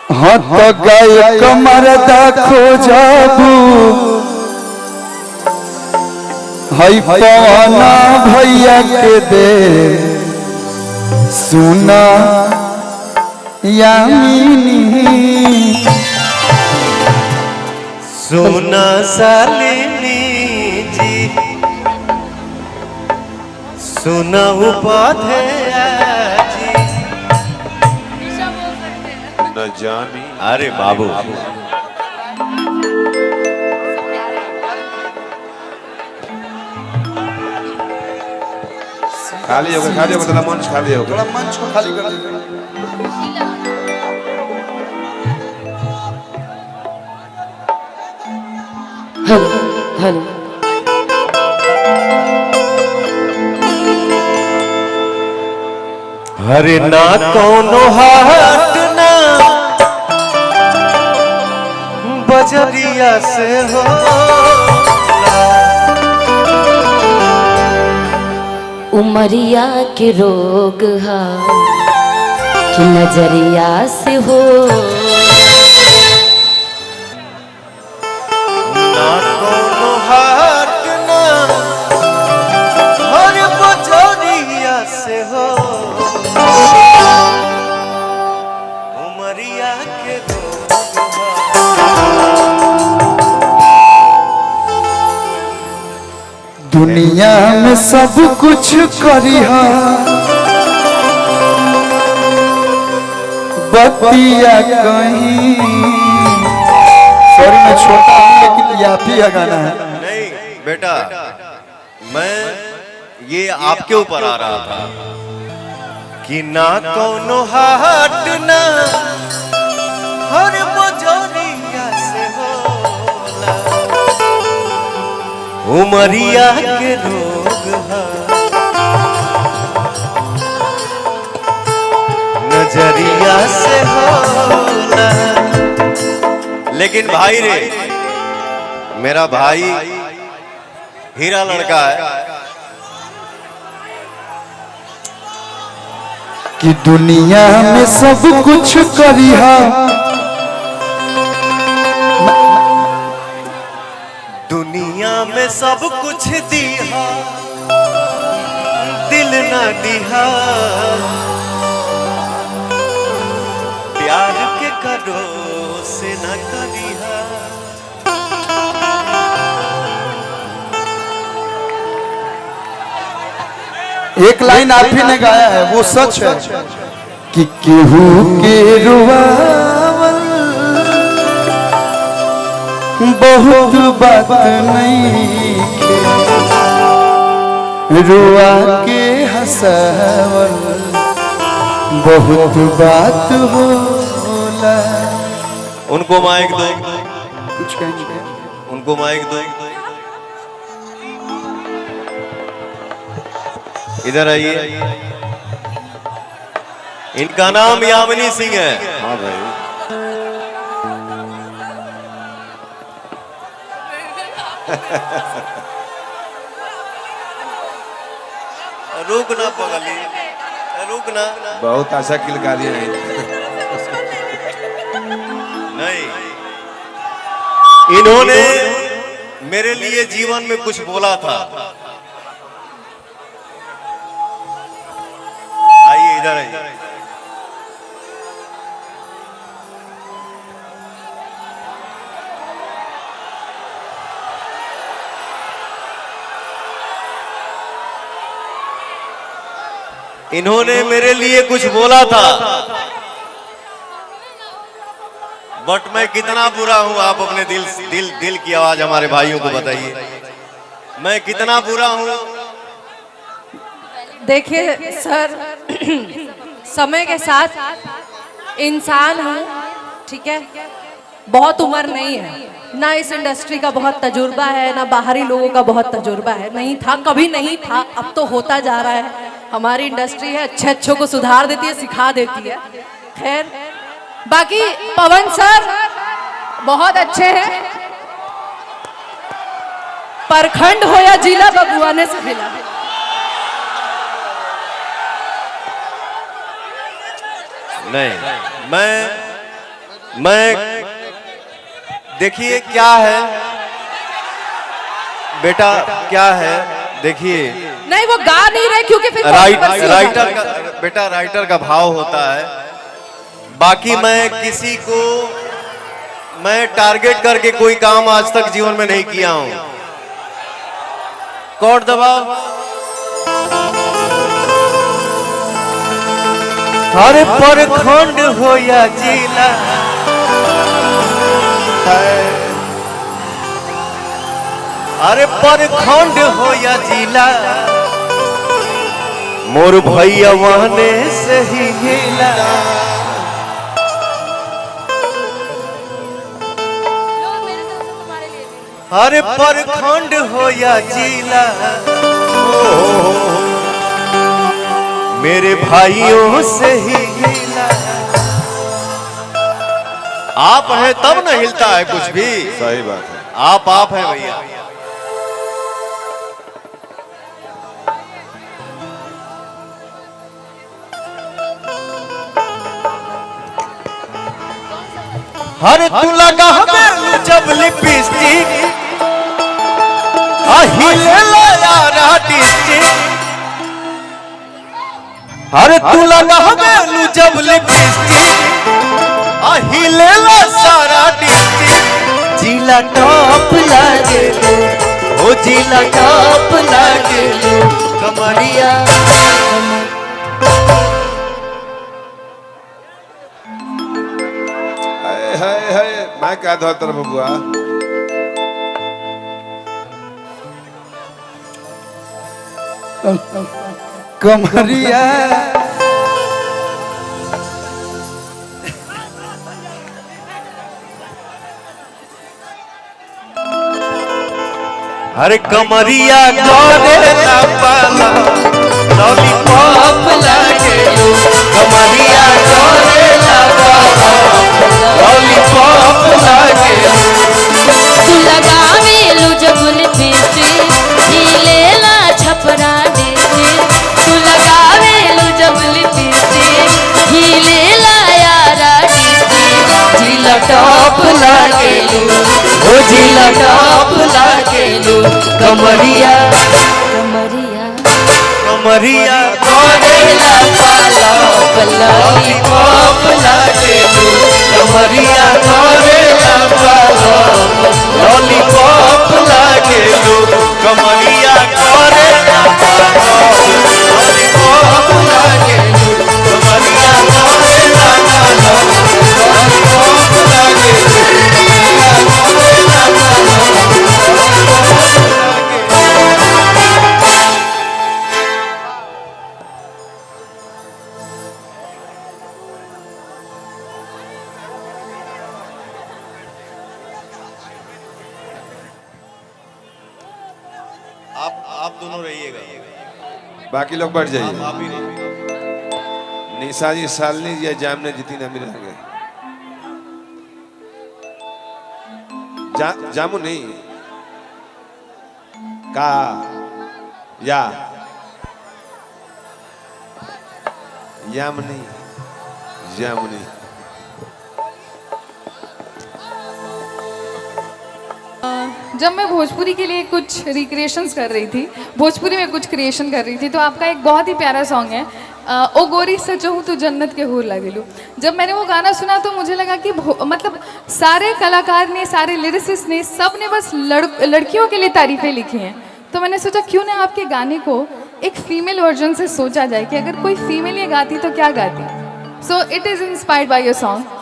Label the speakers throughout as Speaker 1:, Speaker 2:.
Speaker 1: हाँ तो गाय कमर देखो जाबू हई पवना भैया के दे सुना यामिनी
Speaker 2: सुना सालिनी जी सुना उपाध्याय जी न जानी। अरे बाबू
Speaker 3: खाली हो गया थोड़ा मंच खाली हो गया।
Speaker 1: थोड़ा मंच को खाली कर दीजिए।
Speaker 4: हेलो हेलो
Speaker 2: हरे ना कोनो हाट ना बजरिया से हो
Speaker 4: उमरिया के रोग हा कि नजरिया से हो
Speaker 2: ना कोनो हाट ना हर बजरिया से हो उमरिया के रोग
Speaker 1: दुनिया में सब कुछ करिहा बतिया कहीं सॉरी मैं छोटा हूँ लेकिन ये आप ही का गाना है।
Speaker 2: नहीं बेटा मैं ये आपके ऊपर आ रहा था कि ना कोनो हाट ना हर बजरिया से होला उमरिया के रोग हा नजरिया से होला। लेकिन भाई रे मेरा भाई हीरा लड़का है
Speaker 1: कि दुनिया में सब कुछ करिहा
Speaker 2: दुनिया में सब कुछ दिया दिल ना दिया प्यार के करो से न करिहा।
Speaker 1: एक लाइन आप ही ने गाया है वो सच है कि केहू के रुआवल बहुत बात नहीं रुआ के हंसावल बहुत बात होला।
Speaker 2: उनको माइक दो
Speaker 1: कुछ कहेंगे
Speaker 2: उनको माइक दो इधर आइए। इनका नाम यामिनी सिंह है।
Speaker 3: हाँ भाई
Speaker 2: रुक ना पगली रुक ना
Speaker 3: बहुत आशा किलकारी है।
Speaker 2: नहीं इन्होंने मेरे लिए जीवन में कुछ बोला था। आइए इधर आइए। इन्होंने मेरे लिए कुछ बोला था बट मैं कितना बुरा हूं आप अपने दिल की आवाज हमारे भाइयों को बताइए मैं कितना बुरा हूं।
Speaker 5: देखिए सर समय के साथ इंसान हूँ ठीक है बहुत उम्र नहीं है ना इस इंडस्ट्री का बहुत तजुर्बा है ना बाहरी लोगों का बहुत तजुर्बा है नहीं था कभी नहीं था अब तो होता जा रहा है। हमारी इंडस्ट्री है अच्छे अच्छों को सुधार देती है सिखा देती है। खैर बाकी पवन सर बहुत अच्छे हैं प्रखंड हो या जिला बबुआने से मिला।
Speaker 2: नहीं मैं मैं देखिए क्या है बेटा, क्या है देखिए।
Speaker 5: नहीं वो गा नहीं रहे क्योंकि फिर
Speaker 2: राइटर का बेटा, राइटर का भाव होता है। बाकी मैं टारगेट करके कोई काम आज तक जीवन में नहीं किया हूं। कॉर्ड दबाओ। हर प्रखंड हो या जिला अरे प्रखंड हो या जिला, मोर भैया वहने से ही हिला। अरे प्रखंड हो या जिला, मेरे भाइयों से ही हिला। आप हैं तब न हिलता है कुछ भी।
Speaker 3: सही बात है।
Speaker 2: आप हैं भैया। हर तू लगा हमें जब लिपस्टिक हिले यारा डिस्ट्रिक्ट। हर तू लगा हमें जब लिपस्टिक हिले सारा डिस्ट्रिक्ट। जिला टॉप लागे ओ जिला टॉप लागे कमरिया।
Speaker 3: हाय मैं क्या था तेरा बबुआ।
Speaker 1: कमरिया
Speaker 2: अरे कमरिया करे ना पाला लॉलीपॉप लागे कमरिया करे ना पाला लॉलीपॉप लागे।
Speaker 4: तू लगावे लो जब लिपस्टिक हिलेला छपरा देते। तू लगावे लो जब लिपस्टिक हिलेला यारा डिस्ट्रिक्ट। जिला टॉप लागे ओ जिला टॉप लागे कमरिया कमरिया
Speaker 2: कमरिया
Speaker 4: करेला पाला लॉलीपॉप लागे
Speaker 2: कमरिया करेला पाला लॉलीपॉप लागे कमरिया करेला पाला लॉलीपॉप लागे कमरिया करेला पाला लॉलीपॉप लागे। आप दोनों रहिएगा,
Speaker 3: बाकी लोग बैठ जाइए।
Speaker 2: आप ही रहिए।
Speaker 3: निशा जी, सालनी जी, जामने जीती ना मिलेंगे। जामू नहीं का या यामनी जामुनी।
Speaker 6: जब मैं भोजपुरी के लिए कुछ रिक्रिएशंस कर रही थी, भोजपुरी में कुछ क्रिएशन कर रही थी, तो आपका एक बहुत ही प्यारा सॉन्ग है ओ गोरी सचहूँ तो जन्नत के हूर लगेलू। जब मैंने वो गाना सुना तो मुझे लगा कि मतलब सारे कलाकार ने, सारे लिरिसिस्ट ने, सब ने बस लड़कियों के लिए तारीफ़ें लिखी हैं। तो मैंने सोचा क्यों ना आपके गाने को एक फीमेल वर्जन से सोचा जाए कि अगर कोई फीमेल ये गाती तो क्या गाती। So it is inspired by your song.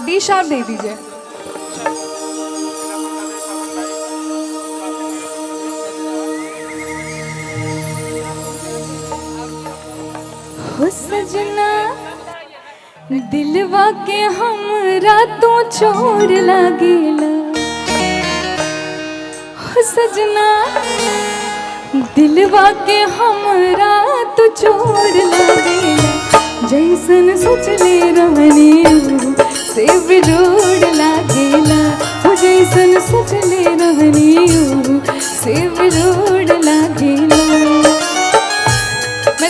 Speaker 6: D sharp दे दीजिए। हो सजना दिलवा के हमरा तो चोर लागेला। हो सजना दिलवा के हमरा तो चोर लागेला। जैसन सोचले रहनी से बिजोड़ लागेला। हो जैसन सोचले रहनी से बिजोड़ लागेला।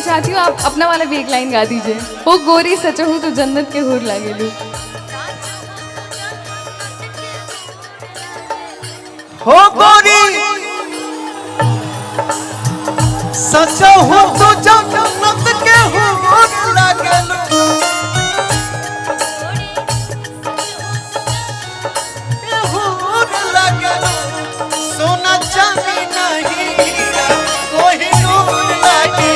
Speaker 6: चाहती हूँ आप अपना वाला भी एक लाइन गा दीजिए। ओ गोरी सचहू तो जन्नत के हूर लागेलू।
Speaker 1: हो गोरी सचा हो तो जन्नत के हूर लागेलू। हूर लागेलू। सोना चांदी नहीं हीरा कोई नूर लागे।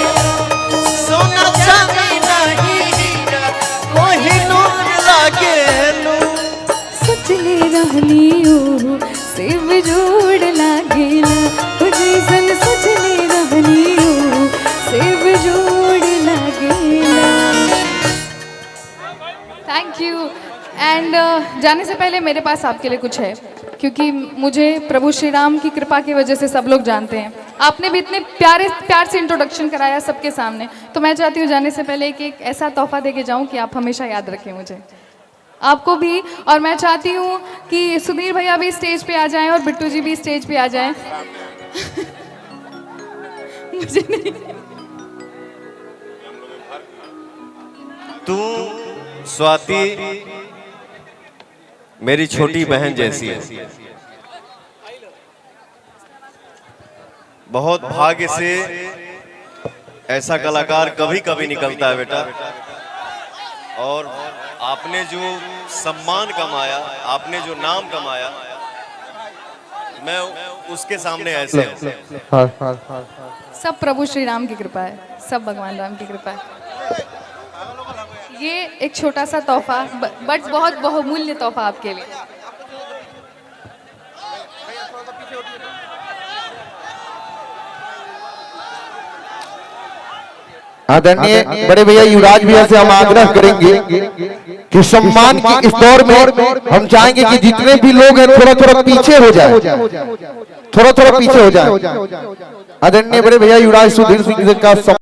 Speaker 1: सोना चांदी नहीं हीरा कोई नूर लागेलू।
Speaker 6: सचले रहनी ओ सेव जोड़ लागेला। ओ जैसन सचले रहनी ओ सेव जोड़ लागेला। Thank you. एंड जाने से पहले मेरे पास आपके लिए कुछ है, क्योंकि मुझे प्रभु श्री राम की कृपा की वजह से सब लोग जानते हैं। आपने भी इतने प्यार से इंट्रोडक्शन कराया सबके सामने, तो मैं चाहती हूँ जाने से पहले एक ऐसा तोहफा दे के जाऊँ कि आप हमेशा याद रखें मुझे, आपको भी। और मैं चाहती हूँ कि सुधीर भैया भी स्टेज पे आ जाएं और बिट्टू जी भी स्टेज पे आ जाएं। मुझे नहीं।
Speaker 2: तू स्वाति मेरी छोटी बहन जैसी है। बहुत भाग्य से ऐसा कलाकार कभी कभी निकलता है बेटा। और आपने जो सम्मान कमाया, आपने जो नाम कमाया, मैं उसके सामने ऐसे हूं।
Speaker 6: सब प्रभु श्री राम की कृपा है, सब भगवान राम की कृपा है। ये एक छोटा सा तोहफा, बट बहुत बहुमूल्य तोहफा आपके लिए।
Speaker 1: आदरणीय बड़े भैया युवराज भैया से हम आग्रह करेंगे कि सम्मान की इस दौर में हम चाहेंगे कि जितने भी लोग हैं थोड़ा थोड़ा पीछे हो जाए, थोड़ा थोड़ा पीछे हो जाए। आदरणीय बड़े भैया युवराज सुधीर सिंह का